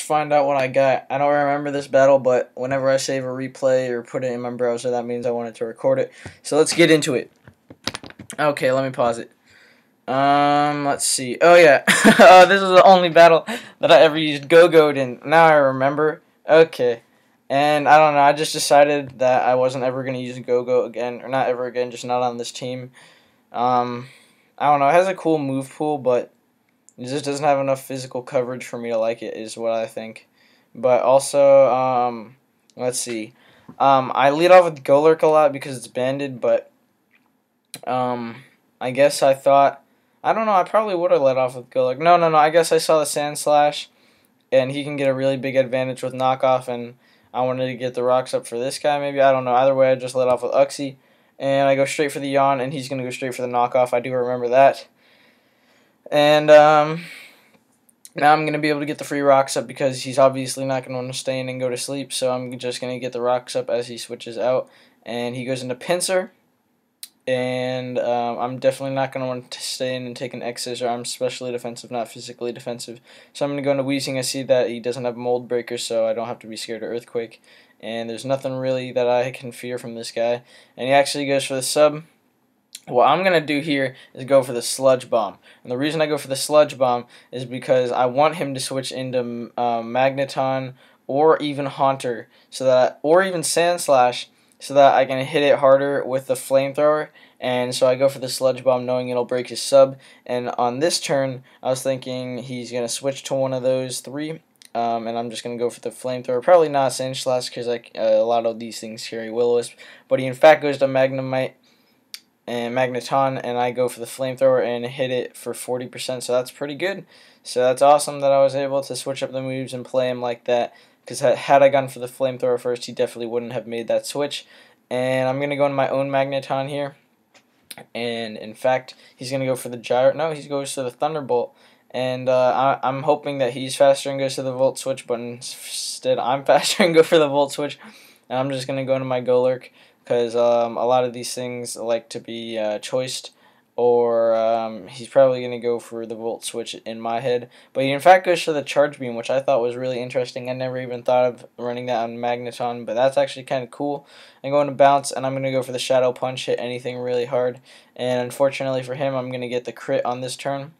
find out what I got. I don't remember this battle, but whenever I save a replay or put it in my browser, that means I wanted to record it. So let's get into it. Okay, let me pause it. Let's see. Oh yeah, this is the only battle that I ever used Go-Go'd in. Now I remember. Okay, and I don't know. I just decided that I wasn't ever gonna use Go-Go again, or not ever again. Just not on this team. Um, I don't know. It has a cool move pool, but it just doesn't have enough physical coverage for me to like it, is what I think. But also, let's see. I lead off with Golurk a lot because it's banded, but I guess I thought, I don't know, I probably would have led off with Golurk. No, I guess I saw the Sand Slash, and he can get a really big advantage with knockoff, and I wanted to get the rocks up for this guy, maybe. I don't know. Either way, I just led off with Uxie, and I go straight for the Yawn, and he's going to go straight for the knockoff. I do remember that. And now I'm going to be able to get the free rocks up because he's obviously not going to want to stay in and go to sleep, so I'm just going to get the rocks up as he switches out. And he goes into Pinsir, and I'm definitely not going to want to stay in and take an X-Scissor. I'm specially defensive, not physically defensive. So I'm going to go into Weezing. I see that he doesn't have Mold Breaker, so I don't have to be scared of Earthquake. And there's nothing really that I can fear from this guy. And he actually goes for the sub. What I'm going to do here is go for the Sludge Bomb. And the reason I go for the Sludge Bomb is because I want him to switch into Magneton or even Haunter, or even Sand Slash, so that I can hit it harder with the Flamethrower. And so I go for the Sludge Bomb knowing it'll break his sub. And on this turn, I was thinking he's going to switch to one of those three. And I'm just going to go for the Flamethrower. Probably not Sand Slash because a lot of these things carry Will-O-Wisp. But he in fact goes to Magnemite and Magneton, and I go for the Flamethrower and hit it for 40%, so that's pretty good. So that's awesome that I was able to switch up the moves and play him like that, because had I gone for the Flamethrower first, he definitely wouldn't have made that switch. And I'm going to go in my own Magneton here, and in fact, he's going to go for the Gyro. No, he goes to the Thunderbolt, and I'm hoping that he's faster and goes to the Volt Switch, but instead I'm faster and go for the Volt Switch, and I'm just going to go into my Golurk, because a lot of these things like to be choiced, or he's probably going to go for the Volt Switch in my head. But he in fact goes for the Charge Beam, which I thought was really interesting. I never even thought of running that on Magneton, but that's actually kind of cool. I'm going to Bounce, and I'm going to go for the Shadow Punch, hit anything really hard. And unfortunately for him, I'm going to get the crit on this turn.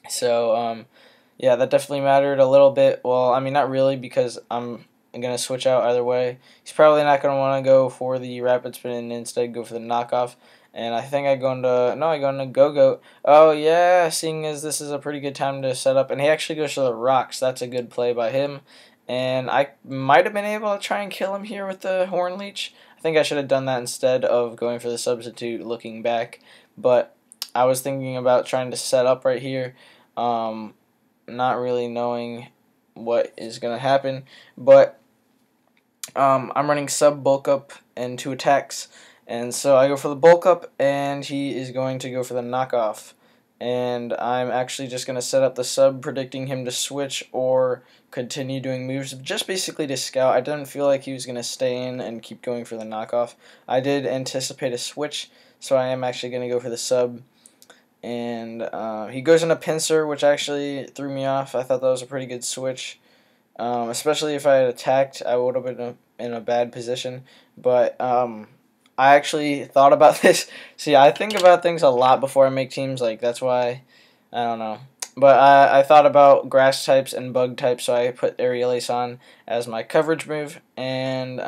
So, yeah, that definitely mattered a little bit. Well, I mean, not really, because I'm going to switch out either way. He's probably not going to want to go for the Rapid Spin and instead go for the knockoff. And I think I go into Go-Goat. Oh yeah, seeing as this is a pretty good time to set up. And he actually goes for the rocks. That's a good play by him. And I might have been able to try and kill him here with the Horn Leech. I think I should have done that instead of going for the substitute looking back. But I was thinking about trying to set up right here. Not really knowing what is going to happen. But I'm running sub bulk up and 2 attacks, and so I go for the bulk up, and he is going to go for the knockoff. And I'm actually just going to set up the sub, predicting him to switch or continue doing moves, just basically to scout. I didn't feel like he was going to stay in and keep going for the knockoff. I did anticipate a switch, so I am actually going to go for the sub. And he goes into Pinsir, which actually threw me off. I thought that was a pretty good switch. Especially if I had attacked, I would have been in a bad position. But I actually thought about this. See, I think about things a lot before I make teams. Like, that's why, I don't know. But I thought about grass types and bug types, so I put Aerial Ace on as my coverage move. And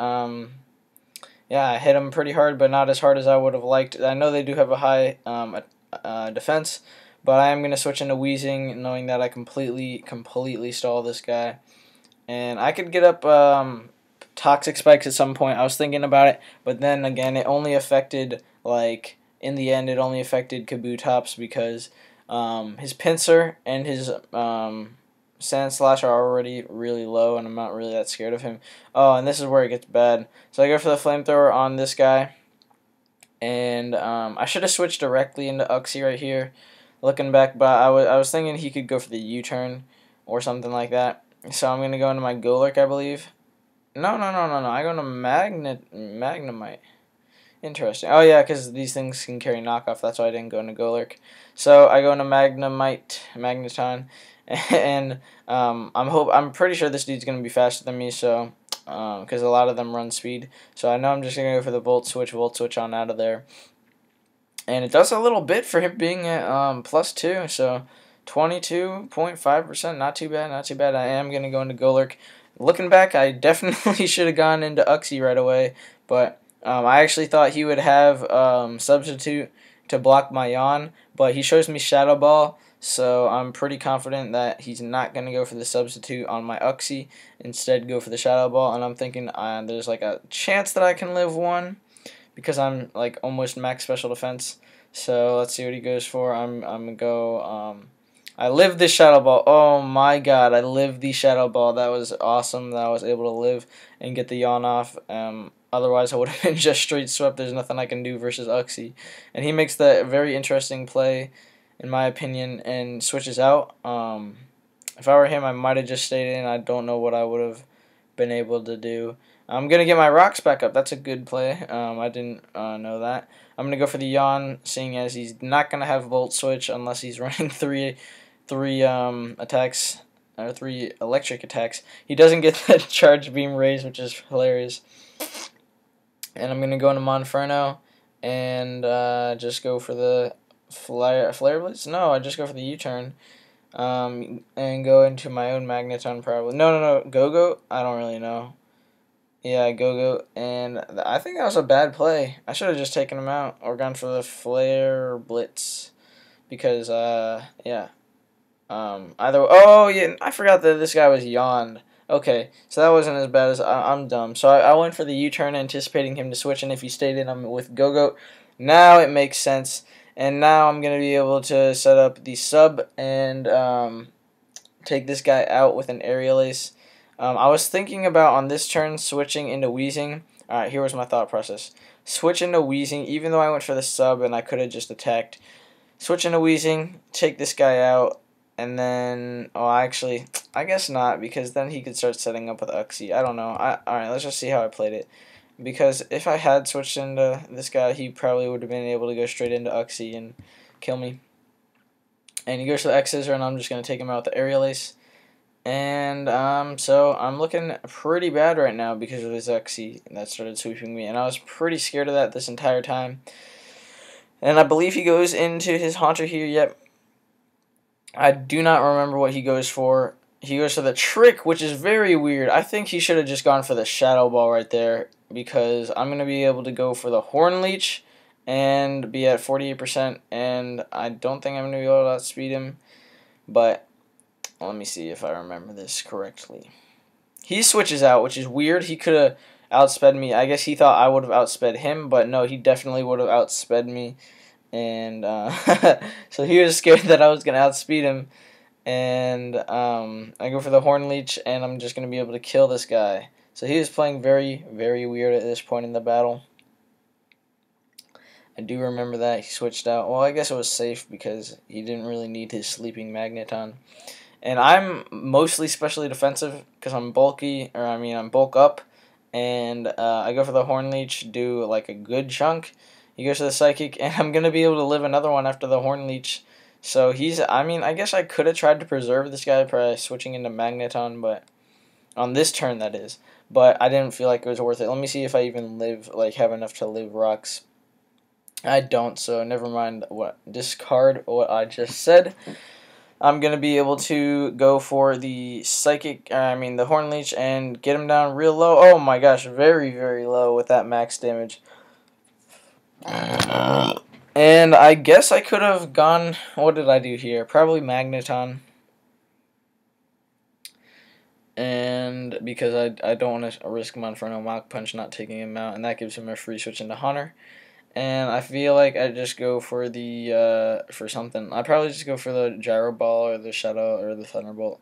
yeah, I hit him pretty hard, but not as hard as I would have liked. I know they do have a high defense, but I am going to switch into Weezing, knowing that I completely stall this guy. And I could get up Toxic Spikes at some point. I was thinking about it, but then again, it only affected, like, in the end, it only affected Kabutops because his Pinsir and his Sand Slash are already really low, and I'm not really that scared of him. Oh, and this is where it gets bad. So I go for the Flamethrower on this guy, and I should have switched directly into Uxie right here, looking back, but I was thinking he could go for the U-turn or something like that. So I'm going to go into my Golurk, I believe. No. I go into Magnemite. Interesting. Oh, yeah, because these things can carry knockoff. That's why I didn't go into Golurk. So I go into Magneton, and I'm pretty sure this dude's gonna be faster than me, so because a lot of them run speed, so I know I'm just gonna go for the volt switch on out of there, and it does a little bit for him being at +2, so 22.5%, not too bad, not too bad. I am gonna go into Golurk. Looking back, I definitely should have gone into Uxie right away, but I actually thought he would have Substitute to block my Yawn, but he shows me Shadow Ball, so I'm pretty confident that he's not going to go for the Substitute on my Uxie, instead go for the Shadow Ball, and I'm thinking there's like a chance that I can live one, because I'm like almost max special defense, so let's see what he goes for. I'm going to go... I lived this Shadow Ball. Oh my god, I lived the Shadow Ball. That was awesome that I was able to live and get the Yawn off. Otherwise, I would have been just straight swept. There's nothing I can do versus Uxie. And he makes that very interesting play, in my opinion, and switches out. If I were him, I might have just stayed in. I don't know what I would have been able to do. I'm going to get my rocks back up. That's a good play. I didn't know that. I'm going to go for the Yawn, seeing as he's not going to have Volt Switch unless he's running three attacks, or 3 electric attacks. He doesn't get the charge beam raise, which is hilarious. And I'm gonna go into Monferno and just go for the Flare Blitz. No, I just go for the U-turn. And go into my own Magneton probably. No, Go-Go. I don't really know. Yeah, Go-Go, and I think that was a bad play. I should have just taken him out or gone for the Flare Blitz, because yeah. Oh yeah, I forgot that this guy was yawned. Okay, so that wasn't as bad as I'm dumb. So I went for the U-turn, anticipating him to switch, and if he stayed in, I'm with Go-Go. Now it makes sense, and now I'm gonna be able to set up the sub and take this guy out with an Aerial Ace. I was thinking about on this turn switching into Weezing. All right, here was my thought process: switch into Weezing, even though I went for the sub and I could have just attacked. Switch into Weezing, take this guy out. And then, oh, actually, I guess not, because then he could start setting up with Uxie. I don't know. Alright, let's just see how I played it. Because if I had switched into this guy, he probably would have been able to go straight into Uxie and kill me. And he goes to the X-Scissor, and I'm just going to take him out with the Aerial Ace. And so I'm looking pretty bad right now because of his Uxie that started sweeping me. And I was pretty scared of that this entire time. And I believe he goes into his Haunter here. Yep. I do not remember what he goes for. He goes for the Trick, which is very weird. I think he should have just gone for the Shadow Ball right there, because I'm going to be able to go for the Horn Leech and be at 48%, and I don't think I'm going to be able to outspeed him, but let me see if I remember this correctly. He switches out, which is weird. He could have outsped me. I guess he thought I would have outsped him, but no, he definitely would have outsped me. And so he was scared that I was going to outspeed him, and I go for the Horn Leech, and I'm just going to be able to kill this guy. So he was playing very, very weird at this point in the battle. I do remember that he switched out. Well, I guess it was safe because he didn't really need his Sleeping Magneton. And I'm mostly specially defensive because I'm bulky, or I'm bulk up, and I go for the Horn Leech, do like a good chunk. He goes to the Psychic, and I'm going to be able to live another one after the Horn Leech. So I guess I could have tried to preserve this guy by switching into Magneton, but on this turn, that is. But I didn't feel like it was worth it. Let me see if I even have enough to live rocks. I don't, so never mind discard what I just said. I'm going to be able to go for the the Horn Leech, and get him down real low. Oh my gosh, very, very low with that max damage. And I guess I could have gone, what did I do here? Probably Magneton. And because I don't want to risk Monferno Mach Punch not taking him out, and that gives him a free switch into Hunter. And I feel like I just go for the, for something. I probably just go for the Gyro Ball or the Shadow or the Thunderbolt.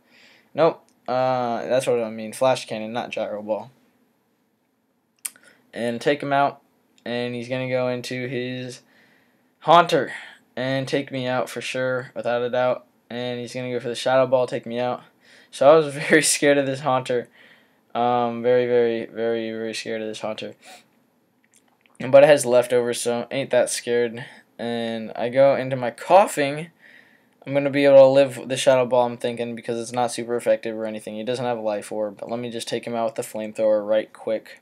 Nope. That's what I mean. Flash Cannon, not Gyro Ball. And take him out. And he's going to go into his Haunter and take me out for sure, without a doubt. And he's going to go for the Shadow Ball, take me out. So I was very scared of this Haunter. Very, very, very, very scared of this Haunter. But it has leftovers, so ain't that scared. And I go into my Coughing. I'm going to be able to live the Shadow Ball, I'm thinking, because it's not super effective or anything. He doesn't have a Life Orb, but let me just take him out with the Flamethrower right quick.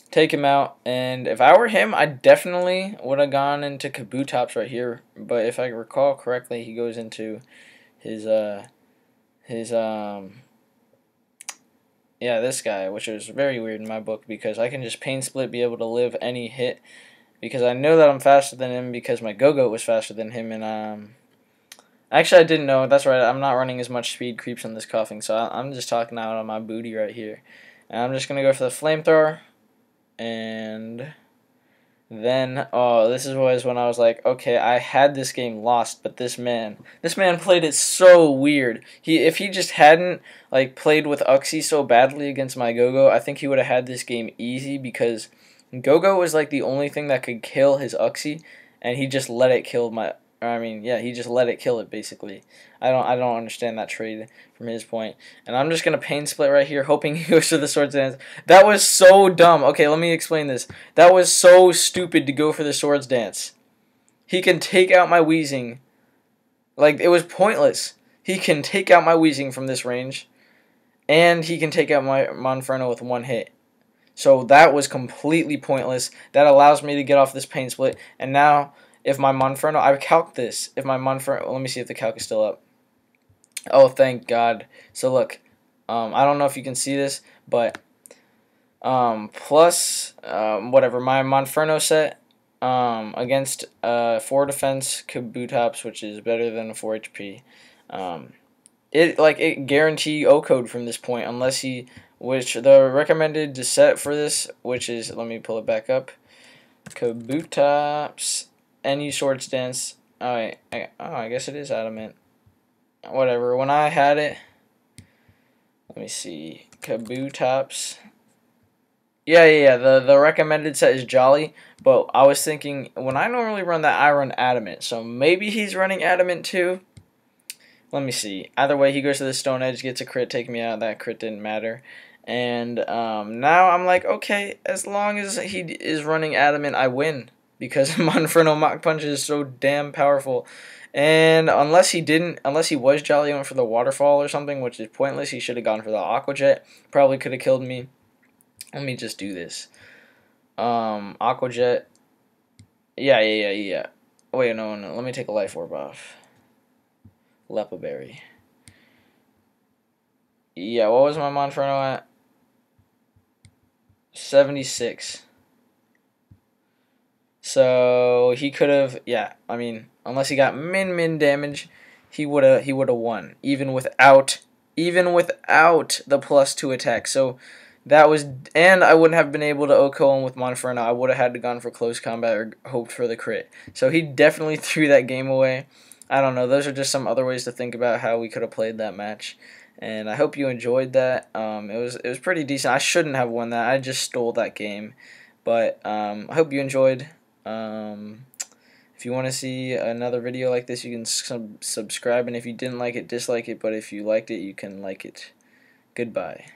Take him out, and if I were him, I definitely would have gone into Kabutops right here, but if I recall correctly, he goes into his, yeah, this guy, which is very weird in my book, because I can just Pain Split, be able to live any hit, because I know that I'm faster than him, because my Go-Go was faster than him, and, actually, I didn't know. That's right. I'm not running as much speed creeps on this Coughing, so I'm just talking out on my booty right here. And I'm just going to go for the Flamethrower. And then, oh, this was when I was like, okay, I had this game lost, but this man played it so weird. If he just hadn't, like, played with Uxie so badly against my Go-Go, I think he would have had this game easy, because Go-Go was, like, the only thing that could kill his Uxie, and he just let it kill my... I mean, yeah, he just let it kill it, basically. I don't understand that trade from his point. And I'm just going to Pain Split right here, hoping he goes to the Swords Dance. That was so dumb. Okay, let me explain this. That was so stupid to go for the Swords Dance. He can take out my Weezing. Like, it was pointless. He can take out my Weezing from this range, and he can take out my Monferno with one hit. So that was completely pointless. That allows me to get off this Pain Split, and now... if my Monferno, I calc this. If my Monferno, let me see if the calc is still up. Oh, thank God. So look, I don't know if you can see this, but plus whatever, my Monferno set against 4 defense Kabutops, which is better than 4 HP. It guarantee O-code from this point, unless he, which the recommended set for this, which is, let me pull it back up, Kabutops. Any Swords Dance. Oh, I guess it is Adamant. Whatever. When I had it, let me see. Kabutops. Yeah. The recommended set is Jolly, but I was thinking when I normally run that, I run Adamant. So maybe he's running Adamant too. Let me see. Either way, he goes to the Stone Edge, gets a crit, take me out. That crit didn't matter. And now I'm like, okay, as long as he is running Adamant, I win. Because Monferno Mach Punch is so damn powerful. And unless he was Jolly and went for the Waterfall or something, which is pointless, he should have gone for the Aqua Jet. Probably could have killed me. Let me just do this. Aqua Jet. Yeah. Wait, no. Let me take a Life Orb off. Leppa Berry. Yeah, what was my Monferno at? 76. So he could have, yeah. I mean, unless he got min damage, he woulda won, even without the +2 attack. So that was, and I wouldn't have been able to OHKO him with Monferno. I would have had to gone for close combat or hoped for the crit. So he definitely threw that game away. I don't know. Those are just some other ways to think about how we could have played that match. And I hope you enjoyed that. It was pretty decent. I shouldn't have won that. I just stole that game. But I hope you enjoyed. If you want to see another video like this, you can subscribe, and if you didn't like it, dislike it, but if you liked it, you can like it. Goodbye.